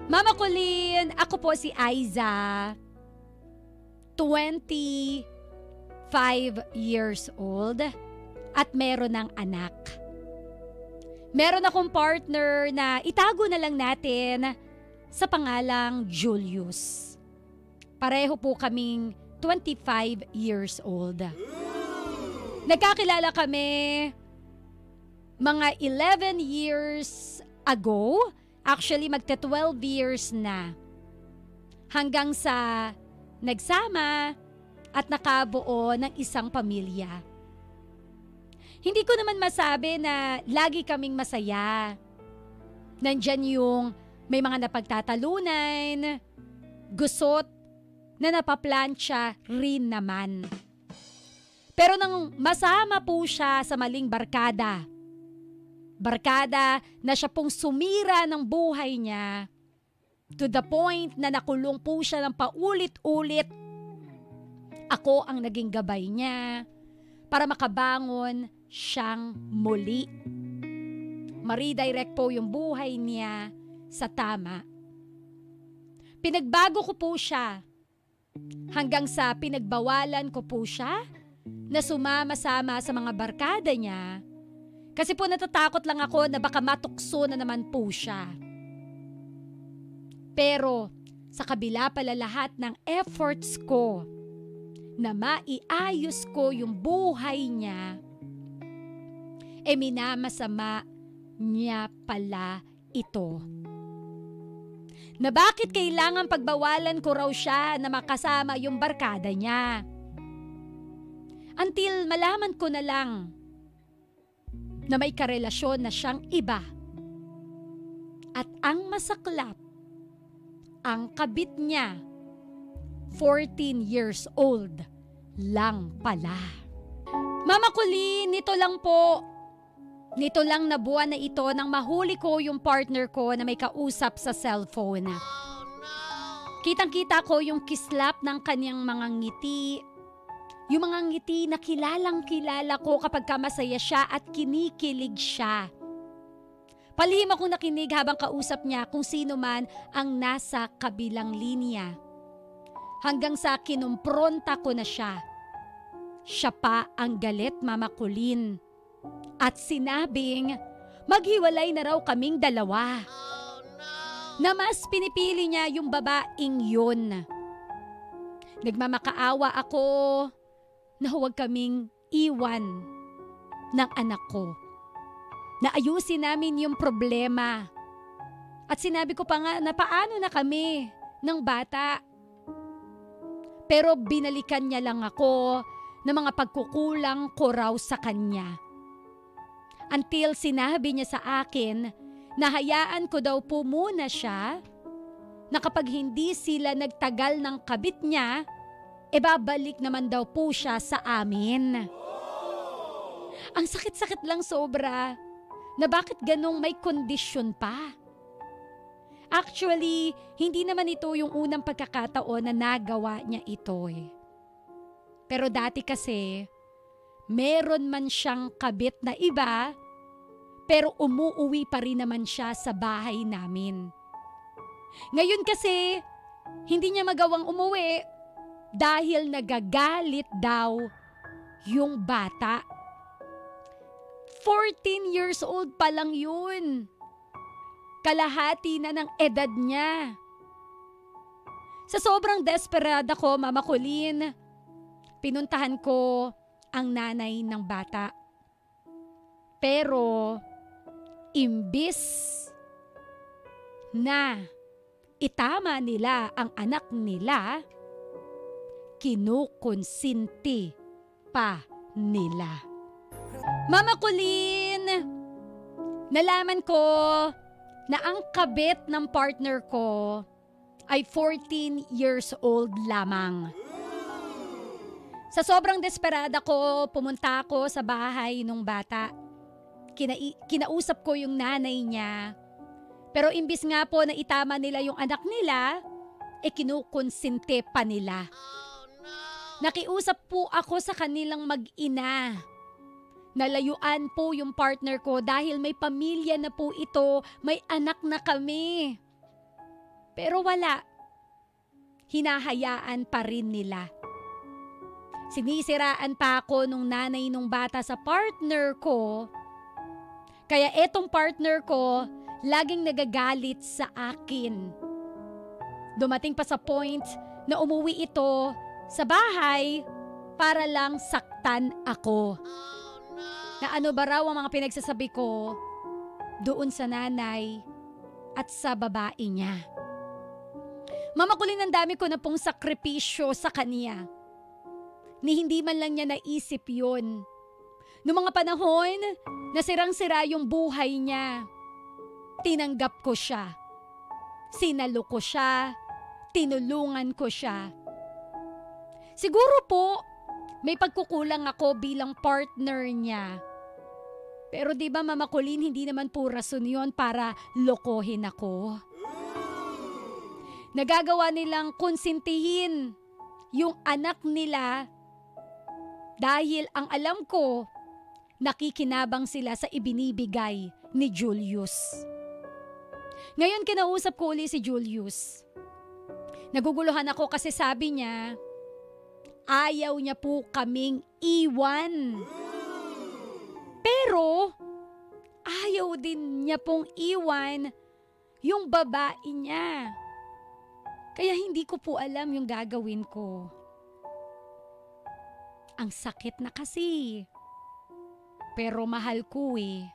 Mama Colleen, ako po si Aiza, 25 years old at meron ng anak. Meron akong partner na itago na lang natin sa pangalang Julius. Pareho po kaming 25 years old. Nagkakilala kami mga 11 years ago. Actually, magta-12 years na. Hanggang sa nagsama at nakabuo ng isang pamilya. Hindi ko naman masabi na lagi kaming masaya. Nandyan yung may mga napagtatalunan, gusot na napaplansya rin naman. Pero nang masama po siya sa maling barkada na siya pong sumira ng buhay niya to the point na nakulong po siya ng paulit-ulit. Ako ang naging gabay niya para makabangon siyang muli. Maridirect po yung buhay niya sa tama. Pinagbago ko po siya hanggang sa pinagbawalan ko po siya na sumama-sama sa mga barkada niya. Kasi po natatakot lang ako na baka matukso na naman po siya. Pero sa kabila pala lahat ng efforts ko na maiayos ko yung buhay niya, minamasama niya pala ito. Na bakit kailangan pagbawalan ko raw siya na makasama yung barkada niya. Until malaman ko na lang na may karelasyon na siyang iba. At ang masaklap, ang kabit niya, 14 years old lang pala. Mama Colleen, nito lang na buwan na ito nang mahuli ko yung partner ko na may kausap sa cellphone. Kitang-kita ko yung kislap ng kanyang mga ngiti. Yung mga ngiti na kilalang-kilala ko kapag masaya siya at kinikilig siya. Palihim akong nakinig habang kausap niya kung sino man ang nasa kabilang linya. Hanggang sa kinumpronta ko na siya. Siya pa ang galit, Mama Colleen. At sinabing, maghiwalay na raw kaming dalawa. Na mas pinipili niya yung babaeng yun. Nagmamakaawa ako na huwag kaming iwan ng anak ko. Na ayusin namin yung problema. At sinabi ko pa nga na paano na kami ng bata. Pero binalikan niya lang ako ng mga pagkukulang ko raw sa kanya. Until sinabi niya sa akin na hayaan ko daw po muna siya na kapag hindi sila nagtagal ng kabit niya, babalik naman daw po siya sa amin. Ang sakit-sakit lang sobra na bakit ganong may kondisyon pa. Actually, hindi naman ito yung unang pagkakataon na nagawa niya ito Pero dati kasi, meron man siyang kabit na iba, pero umuuwi pa rin naman siya sa bahay namin. Ngayon kasi, hindi niya magawang umuwi dahil nagagalit daw yung bata. 14 years old pa lang yun. Kalahati na ng edad niya. Sa sobrang desperada ko, Mama Colleen, pinuntahan ko ang nanay ng bata. Pero, imbis na itama nila ang anak nila, kinukonsinti pa nila. Mama Colleen, nalaman ko na ang kabit ng partner ko ay 14 years old lamang. Sa sobrang desperada ko, pumunta ako sa bahay ng bata. Kinausap ko yung nanay niya. Pero imbis nga po na itama nila yung anak nila, kinukonsinte pa nila. Nakiusap po ako sa kanilang mag-ina. Nalayuan po yung partner ko dahil may pamilya na po ito, may anak na kami. Pero wala. Hinahayaan pa rin nila. Sinisiraan pa ako nung nanay nung bata sa partner ko. Kaya etong partner ko, laging nagagalit sa akin. Dumating pa sa point na umuwi ito sa bahay para lang saktan ako. Na ano ba raw ang mga pinagsasabi ko doon sa nanay at sa babae niya. Mamakulin ang dami ko na pong sakripisyo sa kanya. Ni hindi man lang niya naisip yun. Noong mga panahon na sirang-sira yung buhay niya, tinanggap ko siya. Sinalo ko siya. Tinulungan ko siya. Siguro po, may pagkukulang ako bilang partner niya. Pero di ba Mama Colleen, hindi naman po rason yun para lokohin ako. Nagagawa nilang konsintihin yung anak nila dahil ang alam ko, nakikinabang sila sa ibinibigay ni Julius. Ngayon kinausap ko uli si Julius. Naguguluhan ako kasi sabi niya, ayaw niya po kaming iwan. Pero, ayaw din niya pong iwan yung babae niya. Kaya hindi ko po alam yung gagawin ko. Ang sakit na kasi. Pero mahal ko eh.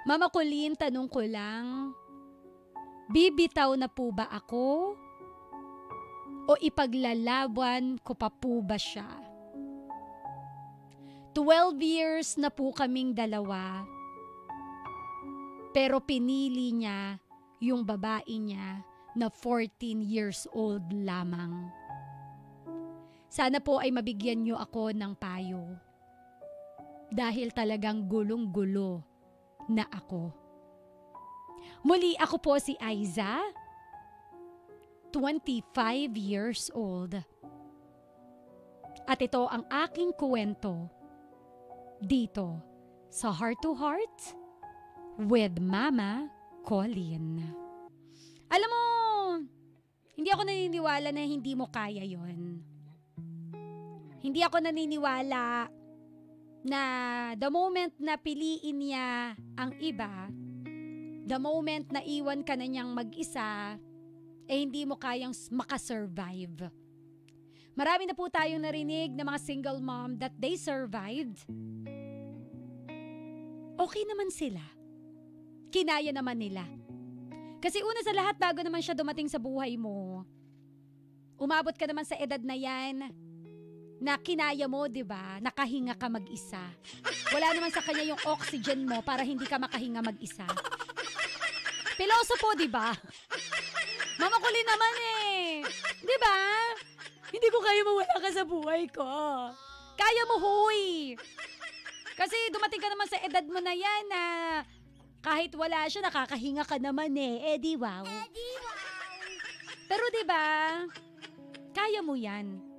Mama Colleen, tanong ko lang, bibitaw na po ba ako? O ipaglalaban ko pa po ba siya? 12 years na po kaming dalawa. Pero pinili niya yung babae niya na 14 years old lamang. Sana po ay mabigyan niyo ako ng payo. Dahil talagang gulong-gulo na ako. Muli ako po si Aiza, 25 years old. At ito ang aking kwento dito sa Heart to Heart with Mama Colleen. Alam mo, hindi ako naniniwala na hindi mo kaya yon. Hindi ako naniniwala na the moment na piliin niya ang iba, the moment na iwan ka na niyang mag-isa, hindi mo kayang makasurvive. Marami na po tayong narinig na mga single mom that they survived. Okay naman sila. Kinaya naman nila. Kasi una sa lahat, bago naman siya dumating sa buhay mo, umabot ka naman sa edad na yan, na kinaya mo, di ba? Nakahinga ka mag-isa. Wala naman sa kanya yung oxygen mo para hindi ka makahinga mag-isa. Piloso po, di ba? Mama Colleen naman eh. Di ba? Hindi ko kaya mawala ka sa buhay ko. Kaya mo, huy. Kasi dumating ka naman sa edad mo na yan na kahit wala siya, nakakahinga ka naman eh. Di wow. Pero di ba? Kaya mo yan.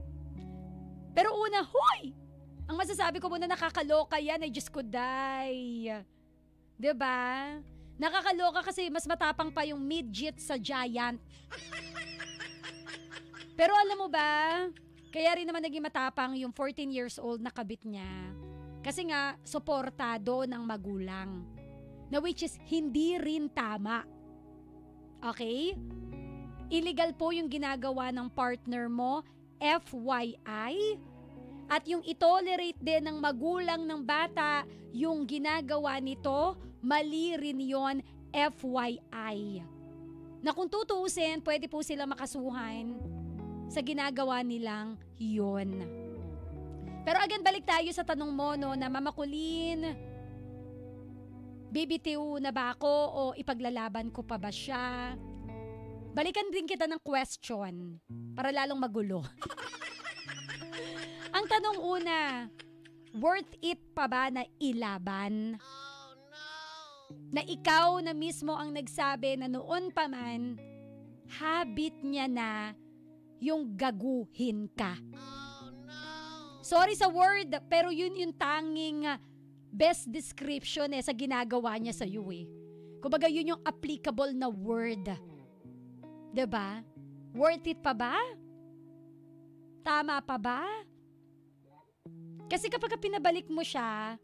Pero una, huy! Ang masasabi ko muna, nakakaloka yan, ay Diyos ko, day. Diba? Nakakaloka kasi mas matapang pa yung midget sa giant. Pero alam mo ba, kaya rin naman naging matapang yung 14 years old na kabit niya. Kasi nga, suportado ng magulang. Na which is, hindi rin tama. Okay? Illegal po yung ginagawa ng partner mo, FYI, at yung itolerate din ng magulang ng bata, yung ginagawa nito, mali rin yon, FYI. Na kung tutuusin, pwede po sila makasuhan sa ginagawa nilang yon. Pero again, balik tayo sa tanong mo, no, na Mama Colleen, bibitiw na ba ako o ipaglalaban ko pa ba siya? Balikan din kita ng question para lalong magulo. Ang tanong una, worth it pa ba na ilaban? Oh, no. Na ikaw na mismo ang nagsabi na noon pa man, habit niya na yung gaguhin ka. Oh, no. Sorry sa word, pero yun yung tanging best description sa ginagawa niya sa iyo eh. Kumbaga yun yung applicable na word. 'Diba? Worth it pa ba? Tama pa ba? Kasi kapag pinabalik mo siya,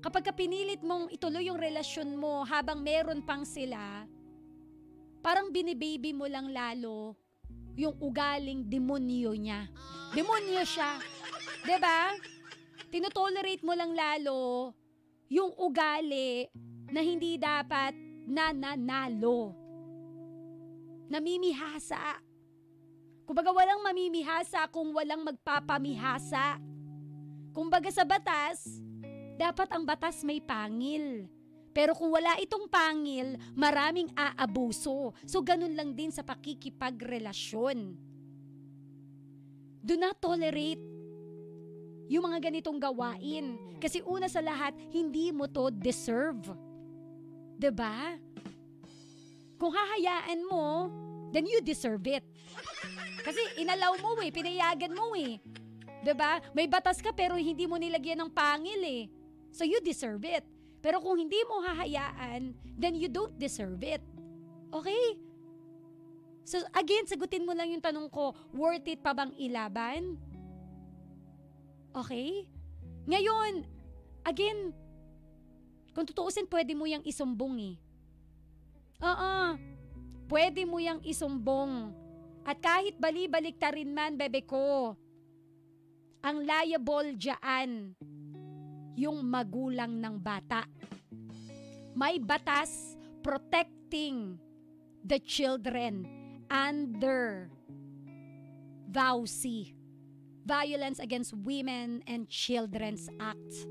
kapag pinilit mong ituloy yung relasyon mo habang meron pang sila, parang binibaby mo lang lalo yung ugaling demonyo niya. Demonyo siya. 'Di ba? Tinotolerate mo lang lalo yung ugali na hindi dapat nananalo. Namimihasa. Kumbaga walang mamimihasa kung walang magpapamihasa. Kumbaga sa batas, dapat ang batas may pangil. Pero kung wala itong pangil, maraming aabuso. So ganun lang din sa pakikipagrelasyon. Do not tolerate yung mga ganitong gawain. Kasi una sa lahat, hindi mo to deserve. 'Di ba? Kung hahayaan mo, then you deserve it. Kasi inalaw mo pinayagan mo 'Di ba? May batas ka pero hindi mo nilagyan ng pangil So you deserve it. Pero kung hindi mo hahayaan, then you don't deserve it. Okay? So again, sagutin mo lang yung tanong ko, worth it pa bang ilaban? Okay? Ngayon, again, kung tutuusin, pwede mo yang isumbong Pwede mo yang isumbong. At kahit bali-baliktarin man, bebe ko, ang liable dyan, yung magulang ng bata. May batas protecting the children under VAUSI, Violence Against Women and Children's Act.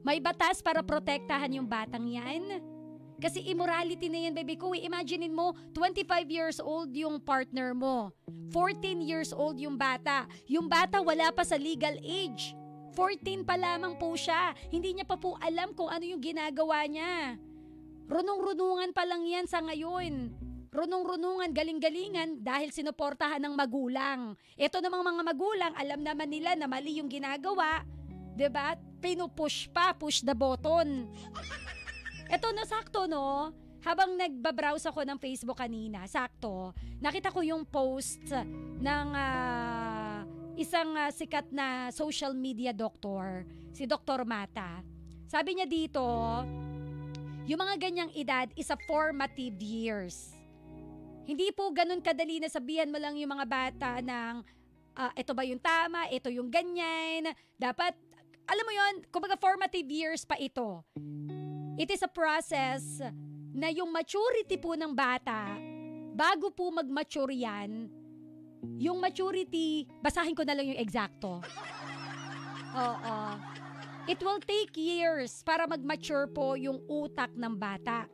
May batas para protektahan yung batang yan. Kasi immorality na yan, baby ko. Imaginein mo, 25 years old yung partner mo. 14 years old yung bata. Yung bata wala pa sa legal age. 14 pa lamang po siya. Hindi niya pa po alam kung ano yung ginagawa niya. Runong-runungan pa lang yan sa ngayon. Runong-runungan, galing-galingan dahil sinuportahan ng magulang. Ito namang mga magulang, alam naman nila na mali yung ginagawa. 'Di ba? Pinupush pa, push the button. Ito na sakto, no? Habang nagbabrowse ako ng Facebook kanina, sakto, nakita ko yung post ng isang sikat na social media doctor, si Dr. Mata. Sabi niya dito, yung mga ganyang edad is a formative years. Hindi po ganun kadali na sabihan mo lang yung mga bata ng ito ba yung tama, ito yung ganyan. Dapat, alam mo yun, kumbaga formative years pa ito. It is a process na yung maturity po ng bata, bago po mag-mature yan, yung maturity, basahin ko na lang yung eksakto. Oo. It will take years para mag-mature po yung utak ng bata.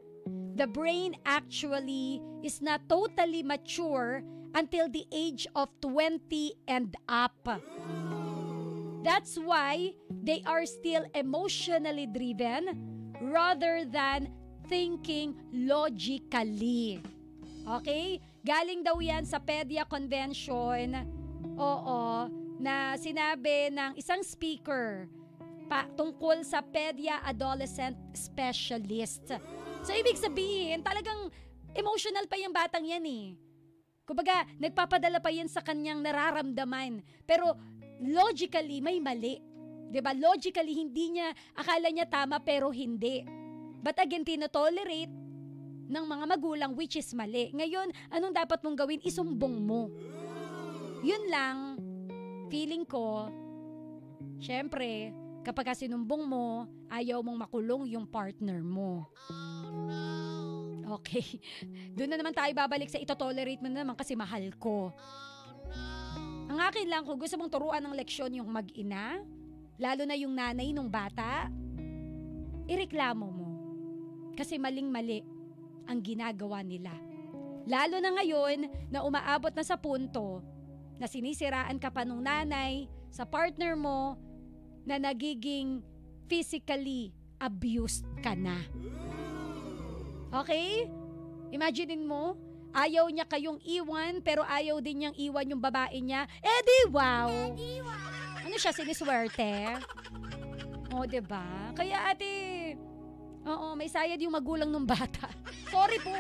The brain actually is not totally mature until the age of 20 and up. That's why they are still emotionally driven rather than thinking logically. Okay? Galing daw yan sa PEDIA Convention, na sinabi ng isang speaker tungkol sa PEDIA Adolescent Specialist. So, ibig sabihin, talagang emotional pa yung batang yan Kumbaga, nagpapadala pa yan sa kanyang nararamdaman. Pero, logically, may mali. 'Di ba? Logically, hindi niya, akala niya tama pero hindi. But again, tinotolerate ng mga magulang which is mali. Ngayon, anong dapat mong gawin? Isumbong mo. Yun lang, feeling ko, syempre, kapag sinumbong mo, ayaw mong makulong yung partner mo. Okay. Doon na naman tayo babalik sa ito-tolerate mo na naman kasi mahal ko. Ang akin lang, kung gusto mong turuan ng leksyon yung mag-ina, lalo na yung nanay nung bata, ireklamo mo. Kasi maling-mali ang ginagawa nila. Lalo na ngayon na umaabot na sa punto na sinisiraan ka pa nung nanay sa partner mo na nagiging physically abused ka na. Okay? Imaginein mo, ayaw niya kayong iwan pero ayaw din niyang iwan yung babae niya. Wow! Ano siya, siniswerte? O, diba? Kaya ate, may sayad yung magulang ng bata. Sorry po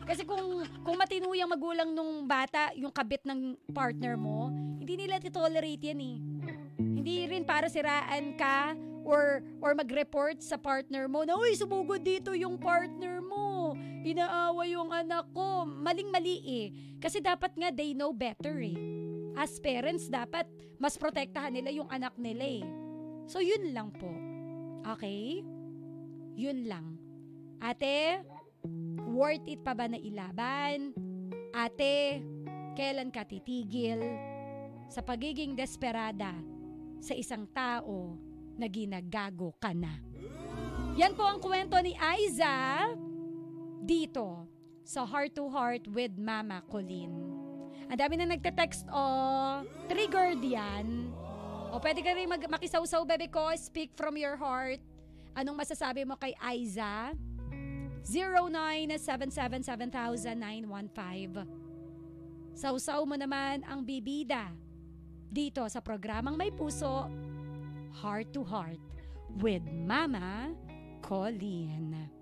Kasi kung matino yung magulang nung bata, yung kabit ng partner mo, hindi nila titolerate yan eh. Hindi rin para siraan ka or mag-report sa partner mo na, uy, sumugod dito yung partner mo. Inaawa yung anak ko. Maling-mali eh. Kasi dapat nga they know better eh. As parents, dapat mas protektahan nila yung anak nila eh. So, yun lang po. Okay? Yun lang. Ate, worth it pa ba na ilaban? Ate, kailan ka titigil sa pagiging desperada sa isang tao na ginagago ka na? Yan po ang kwento ni Aiza dito sa Heart to Heart with Mama Colleen. Ang dami na nagte-text, triggered yan. O pwede ka rin makisawsaw, bebe ko, speak from your heart. Anong masasabi mo kay Aiza? 0977-7000-915. Sausaw mo naman ang bibida dito sa programang May Puso, Heart to Heart with Mama Colleen.